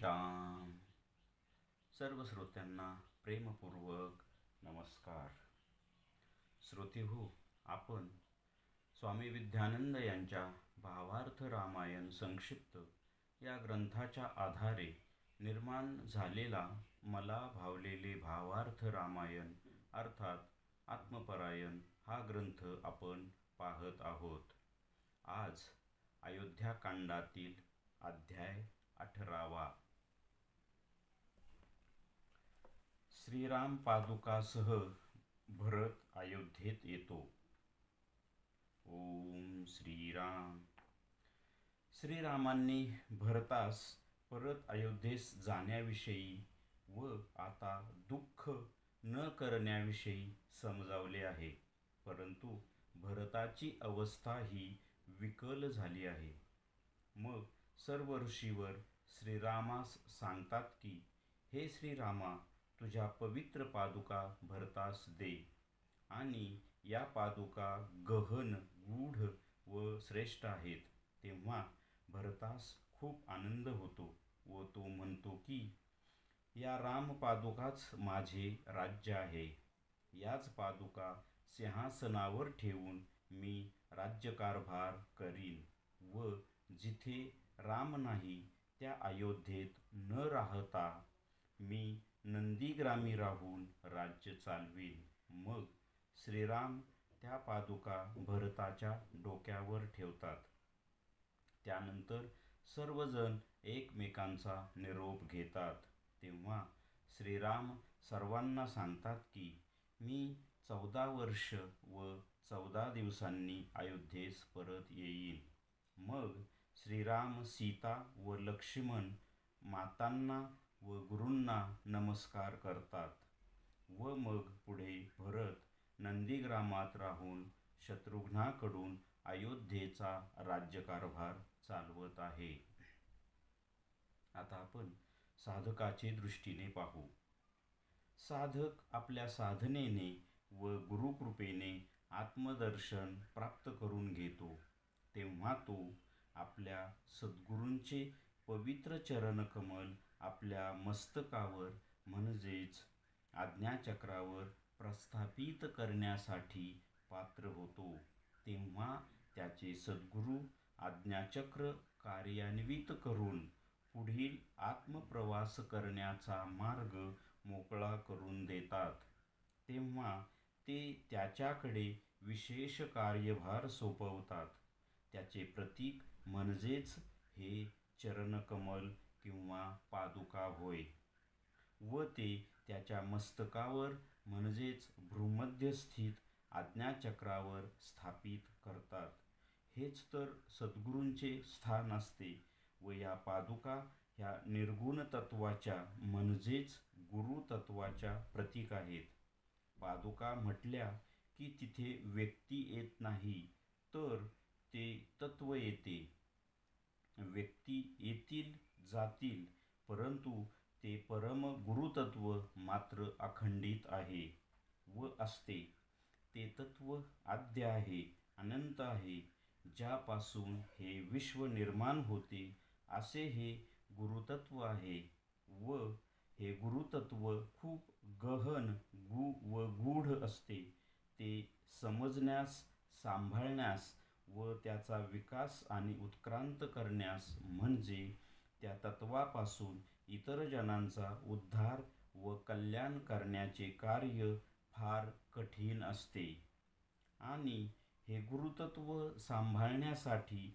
श्रीराम. सर्व श्रोत्यांना प्रेमपूर्वक नमस्कार. श्रोतेहो, आपण स्वामी विद्यानंद यांच्या भावार्थ रामायण संक्षिप्त या ग्रंथाच्या आधारे निर्माण झालेला मला भावलेले भावार्थ रामायण अर्थात आत्मपरायण हा ग्रंथ आपण पाहत आहोत. आज अयोध्याकांडातील अध्याय 18वा. श्रीराम पादुकासह भरत अयोध्येत येतो. ओम श्रीराम. श्रीरामांनी भरतास परत अयोध्येस जाण्याविषयी व आता दुःख न करण्याविषयी समजावले आहे, परंतु भरताची अवस्था ही विकल झाली आहे. मग सर्व ऋषीवर श्रीरामास सांगतात की, हे श्रीरामा, तुझ्या पवित्र पादुका भरतास दे. आणि या पादुका गहन, गूढ व श्रेष्ठ आहेत. तेव्हा भरतास खूप आनंद होतो व तो म्हणतो की, या राम पादुकाच माझे राज्य आहे. याच पादुका सिंहासनावर ठेवून मी राज्यकारभार करीन व जिथे राम नाही त्या अयोध्येत न राहता मी नंदीग्रामी राहून राज्य चालवीन. मग श्रीराम त्या पादुका भरताच्या डोक्यावर ठेवतात. त्यानंतर सर्वजण एकमेकांचा निरोप घेतात. तेव्हा श्रीराम सर्वांना सांगतात की, मी 14 वर्ष व 14 दिवसांनी अयोध्येस परत येईन. मग श्रीराम, सीता व लक्ष्मण मातांना व गुरूंना नमस्कार करतात व मग पुढे भरत नंदीग्रामात राहून शत्रुघ्नाकडून अयोध्येचा राज्यकारभार चालवत आहे. आता आपण साधकाचे दृष्टीने पाहू. साधक आपल्या साधनेने व गुरुकृपेने आत्मदर्शन प्राप्त करून घेतो. तेव्हा तो आपल्या सद्गुरूंचे पवित्र चरणकमल आपल्या मस्तकावर म्हणजेच आज्ञाचक्रावर प्रस्थापित करण्यासाठी पात्र होतो. तेव्हा त्याचे सद्गुरू आज्ञाचक्र कार्यान्वित करून पुढील आत्मप्रवास करण्याचा मार्ग मोकळा करून देतात. तेव्हा ते त्याच्याकडे विशेष कार्यभार सोपवतात. त्याचे प्रतीक म्हणजेच हे चरणकमल किंवा पादुका होय व ते त्याच्या मस्तकावर म्हणजेच भ्रूमध्य स्थित आज्ञाचक्रावर स्थापित करतात. हेच तर सद्गुरूंचे स्थान असते व या पादुका ह्या निर्गुण तत्वाच्या म्हणजेच गुरुतत्वाच्या प्रतीक आहेत. पादुका म्हटल्या की तिथे व्यक्ती येत नाही, तर ते तत्व येते. व्यक्ती येतील जातील, परंतु ते परम गुरुतत्व मात्र अखंडित आहे व असते. ते तत्व आद्य आहे, अनंत आहे, ज्यापासून हे विश्व निर्माण होते असे हे गुरुतत्व आहे व हे गुरुतत्व खूप गहन व गूढ असते. ते समजण्यास, सांभाळण्यास व त्याचा विकास आणि उत्क्रांत करण्यास म्हणजे त्या तत्वापासून इतर जनांचा उद्धार व कल्याण करण्याचे कार्य फार कठीण असते. आणि हे गुरुतत्व सांभाळण्यासाठी,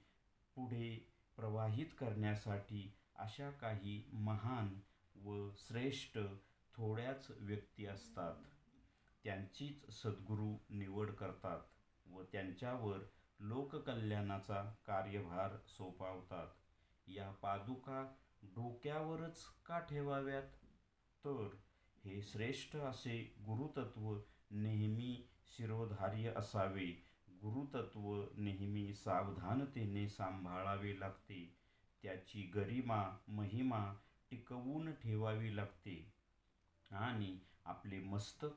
पुढे प्रवाहित करण्यासाठी अशा काही महान व श्रेष्ठ थोड्याच व्यक्ती असतात. त्यांचीच सद्गुरू निवड करतात व त्यांच्यावर लोककल्याणाचा कार्यभार सोपवतात. या पादुका डोक्यावरच का ठेवाव्यात? तर हे श्रेष्ठ असे गुरुतत्व नेहमी शिरोधार्य असावे. गुरुतत्व नेहमी सावधानतेने सांभाळावे लागते. त्याची गरिमा, महिमा टिकवून ठेवावी लागते. आणि आपले मस्तक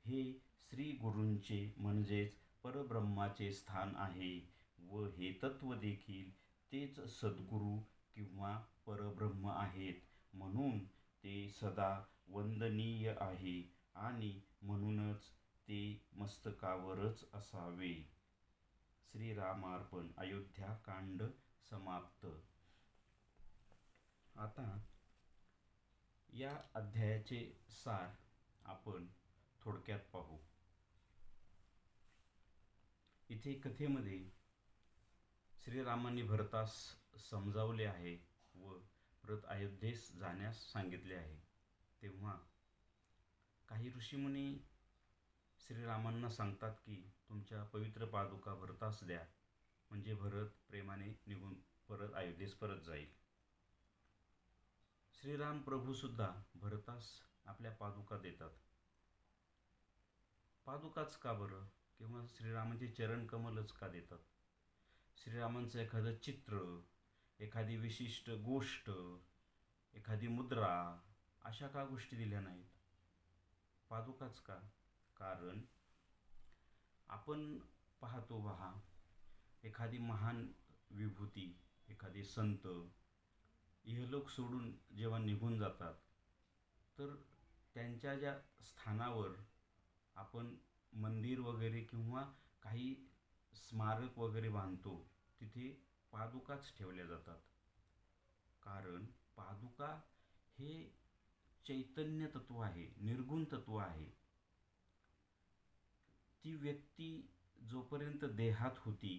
हे श्री गुरूंचे म्हणजेच परब्रह्माचे स्थान आहे व हे तत्व देखील तेच सद्गुरू किंवा परब्रह्म आहेत म्हणून ते सदा वंदनीय आहे आणि म्हणूनच ते मस्तकावरच असावे. श्रीरामार्पण. अयोध्याकांड समाप्त. आता या अध्यायाचे सार आपण थोडक्यात पाहू. इथे कथेमध्ये श्रीरामांनी भरतास समजावले आहे व परत अयोध्येस जाण्यास सांगितले आहे. तेव्हा काही ऋषीमुनी श्रीरामांना सांगतात की तुमच्या पवित्र पादुका भरतास द्या, म्हणजे भरत प्रेमाने निघून परत अयोध्येस परत जाईल. श्रीराम प्रभू सुद्धा भरतास आपल्या पादुका देतात. पादुकाच का बरं, किंवा श्रीरामांचे चरण कमलच का देतात? श्रीरामांचं एखादं चित्र, एखादी विशिष्ट गोष्ट, एखादी मुद्रा, अशा का गोष्टी दिल्या नाहीत? पादुकाच का? कारण आपण पाहतो एखादी महान विभूती, एखादी संत इहलोक सोडून जेव्हा निघून जातात, तर त्यांच्या ज्या स्थानावर आपण मंदिर वगैरे किंवा काही स्मारक वगैरे बांधतो, तिथे पादुकाच ठेवल्या जातात. कारण पादुका हे चैतन्य तत्व आहे, निर्गुण तत्व आहे. ती व्यक्ती जोपर्यंत देहात होती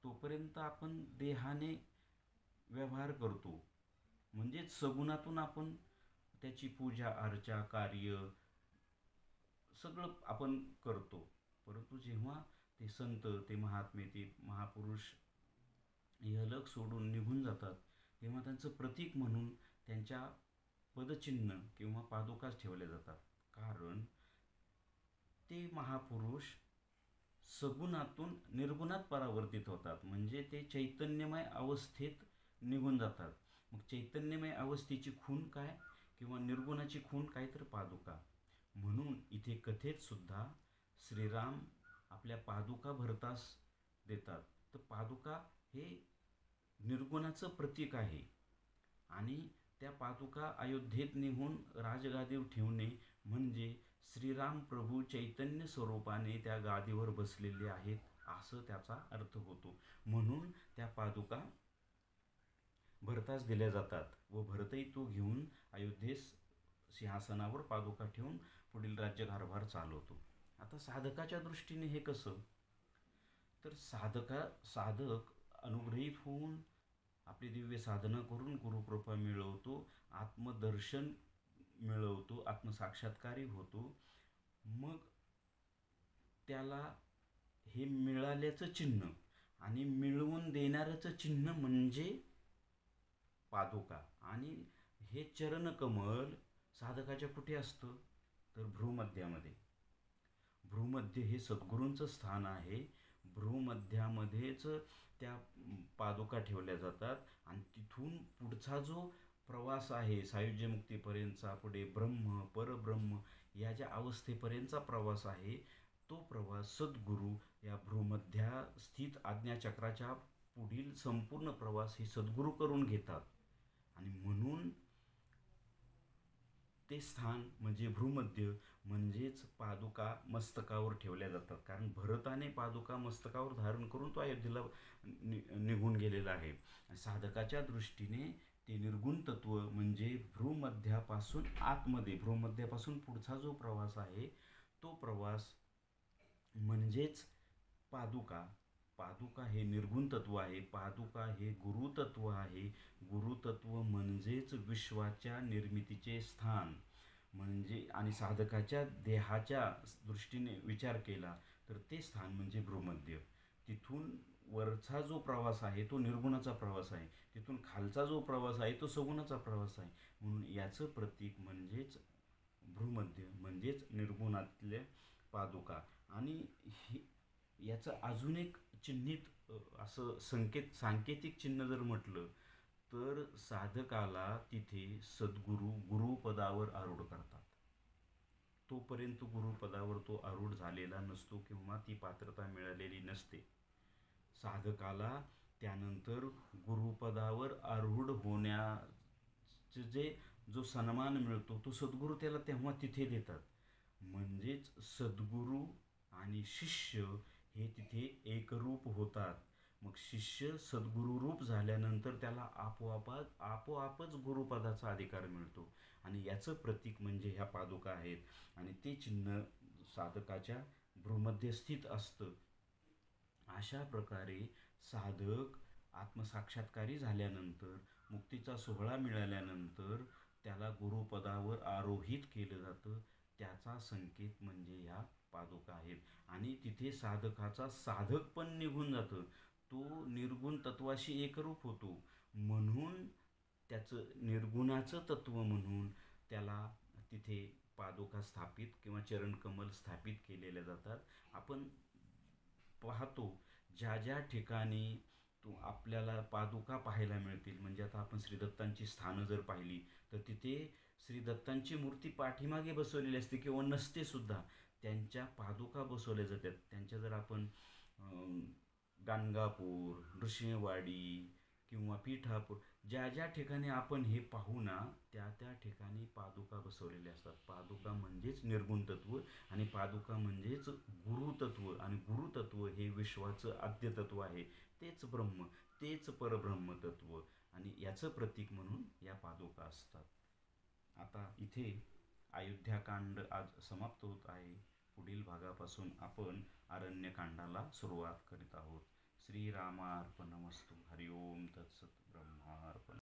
तोपर्यंत आपण देहाने व्यवहार करतो, म्हणजेच सगुणातून आपण त्याची पूजा अर्चा कार्य सगळं आपण करतो. परंतु जेव्हा ते संत, ते महात्मे, ते महापुरुष इहलोक सोडून निघून जातात, तेव्हा त्यांचं प्रतीक म्हणून त्यांच्या पदचिन्ह किंवा पादुकाच ठेवल्या जातात. कारण ते महापुरुष सगुणातून निर्गुणात परावर्तित होतात, म्हणजे ते चैतन्यमय अवस्थेत निघून जातात. मग चैतन्यमय अवस्थेची खूण काय, किंवा निर्गुणाची खूण काय, तर पादुका. म्हणून इथे कथेत सुद्धा श्रीराम आपल्या पादुका भरतास देतात. तर पादुका हे निर्गुणाचं प्रतीक आहे आणि त्या पादुका अयोध्येत नेऊन राजगादीवर ठेवणे म्हणजे श्रीराम प्रभू चैतन्य स्वरूपाने त्या गादीवर बसलेले आहेत असं त्याचा अर्थ होतो. म्हणून त्या पादुका भरतास दिल्या जातात व भरतही तो घेऊन अयोध्येस सिंहासनावर पादुका ठेवून पुढील राज्यकारभार चालवतो. आता साधकाच्या दृष्टीने हे कसं, तर साधक अनुग्रहित होऊन आपली दिव्य साधना करून गुरुकृपा मिळवतो, आत्मदर्शन मिळवतो, आत्मसाक्षात्कारी होतो. मग त्याला हे मिळाल्याचं चिन्ह आणि मिळवून देणाऱ्याचं चिन्ह म्हणजे पादुका. आणि हे चरणकमल साधकाच्या कुठे असतं, तर भ्रूमध्यामध्ये. भ्रूमध्य हे सद्गुरूंचं स्थान आहे. भ्रूमध्यामध्येच त्या पादुका ठेवल्या जातात आणि तिथून पुढचा जो प्रवास आहे सायुज्यमुक्तीपर्यंतचा, पुढे ब्रह्म परब्रह्म या ज्या अवस्थेपर्यंतचा प्रवास आहे, तो प्रवास सद्गुरू या भ्रूमध्या स्थित आज्ञाचक्राच्या पुढील संपूर्ण प्रवास हे सद्गुरू करून घेतात. आणि म्हणून ते स्थान म्हणजे भ्रूमध्य म्हणजेच पादुका मस्तकावर ठेवल्या जातात. कारण भरताने पादुका मस्तकावर धारण करून तो अयोध्येला निघून गेलेला आहे. साधकाच्या दृष्टीने ते निर्गुण तत्व म्हणजे भ्रूमध्यापासून आतमध्ये, भ्रूमध्यापासून पुढचा जो प्रवास आहे तो प्रवास म्हणजेच पादुका. पादुका हे निर्गुण तत्व आहे. पादुका हे गुरुतत्व आहे. गुरुतत्व म्हणजेच विश्वाच्या निर्मितीचे स्थान. म्हणजे आणि साधकाच्या देहाच्या दृष्टीने विचार केला तर ते स्थान म्हणजे भ्रूमध्य. तिथून वरचा जो प्रवास आहे तो निर्गुणाचा प्रवास आहे, तिथून खालचा जो प्रवास आहे तो सगुणाचा प्रवास आहे. म्हणून याचं प्रतीक म्हणजेच भ्रूमध्य म्हणजेच निर्गुणातल्या पादुका. आणि याचं अजून एक चिन्हित असं सांकेतिक चिन्ह जर म्हटलं तर साधकाला तिथे सद्गुरू गुरुपदावर आरूढ करतात. तोपर्यंत गुरुपदावर तो आरूढ झालेला नसतो किंवा ती पात्रता मिळालेली नसते. साधकाला त्यानंतर गुरुपदावर आरूढ होण्याचे जे जो सन्मान मिळतो तो सद्गुरू त्याला तेव्हा तिथे देतात. म्हणजेच सद्गुरू आणि शिष्य हे तिथे एकरूप होतात. मग शिष्य सद्गुरू रूप झाल्यानंतर त्याला आपोआपच गुरुपदाचा अधिकार मिळतो. आणि याचं प्रतीक म्हणजे ह्या पादुका आहेत. आणि ते चिन्ह साधकाच्या भ्रूमध्ये स्थित असतं. अशा प्रकारे साधक आत्मसाक्षात्कारी झाल्यानंतर, मुक्तीचा सोहळा मिळाल्यानंतर त्याला गुरुपदावर आरोहित केलं जातं. त्याचा संकेत म्हणजे ह्या पादुका आहेत. आणि तिथे साधकाचा साधक पण निघून जातं. तो निर्गुण तत्वाशी एकरूप होतो. म्हणून त्याचं निर्गुणाचं तत्व म्हणून त्याला तिथे पादुका स्थापित किंवा चरणकमल स्थापित केलेल्या जातात. आपण पाहतो ज्या ज्या ठिकाणी आपल्याला पादुका पाहायला मिळतील, म्हणजे आता आपण श्री दत्तांची स्थानं जर पाहिली तर तिथे श्री दत्तांची मूर्ती पाठीमागे बसवलेली असते किंवा नसते सुद्धा. त्यांच्या पादुका बसवल्या जातात. त्यांच्या जर आपण गाणगापूर, नृसिंहवाडी किंवा पीठापूर, ज्या ज्या ठिकाणी आपण हे पाहू ना, त्या त्या ठिकाणी पादुका बसवलेल्या असतात. पादुका म्हणजेच निर्गुण तत्व आणि पादुका म्हणजेच गुरुतत्व. आणि गुरुतत्व हे विश्वाचं आद्यतत्व आहे. तेच ब्रह्म, तेच परब्रह्म तत्व. आणि याचं प्रतीक म्हणून या पादुका असतात. आता इथे अयोध्याकांड आज समाप्त होत आहे. पुढील भागापासून आपण अरण्यकांडाला सुरुवात करीत आहोत. श्रीरामार्पणमस्तु. हरिओम तत्सत. ब्रह्मार्पण.